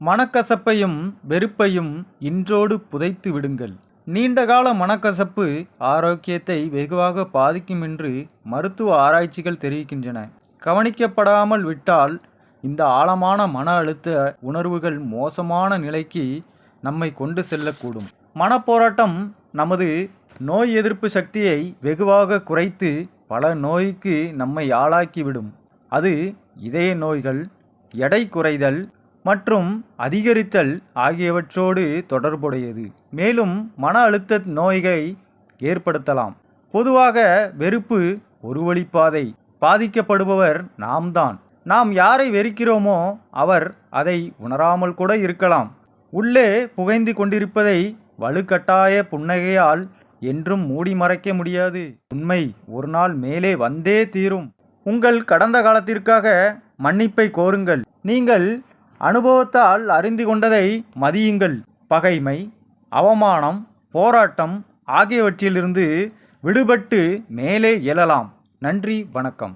மனக்கசப்பையும் வெறுப்பையும் இன்றோடு புதைத்து விடுங்கள். நீண்டகால மனக்கசப்பு ஆரோக்கியத்தை வெகுவாக பாதிக்கும் என்று மருத்துவ ஆராய்ச்சிகள் தெரிவிக்கின்றன. கவனிக்கப்படாமல் விட்டால் இந்த ஆழமான மன அழுத்த உணர்வுகள் மோசமான நிலைக்கு நம்மை கொண்டு செல்லக்கூடும். மனப்போராட்டம் நமது நோய் எதிர்ப்பு சக்தியை வெகுவாக குறைத்து பல நோய்க்கு நம்மை ஆளாக்கிவிடும். அது இதய நோய்கள், எடை குறைதல் மற்றும் அதிகரித்தல் ஆகியவற்றோடு தொடர்புடையது. மேலும் மன அழுத்த நோய்களை ஏற்படுத்தலாம். பொதுவாக வெறுப்பு ஒரு வழிப்பாதை. பாதிக்கப்படுபவர் நாம்தான். நாம் யாரை வெறுக்கிறோமோ அவர் அதை உணராமல் கூட இருக்கலாம். உள்ளே புகைந்து கொண்டிருப்பதை வலுக்கட்டாய புன்னகையால் என்றும் மூடி மறைக்க முடியாது. உண்மை ஒரு நாள் மேலே வந்தே தீரும். உங்கள் கடந்த காலத்திற்காக மன்னிப்பை கோருங்கள். நீங்கள் அனுபவத்தால் அறிந்து கொண்டதை மதியுங்கள். பகைமை, அவமானம், போராட்டம் ஆகியவற்றிலிருந்து விடுபட்டு மேலே எழலாம். நன்றி, வணக்கம்.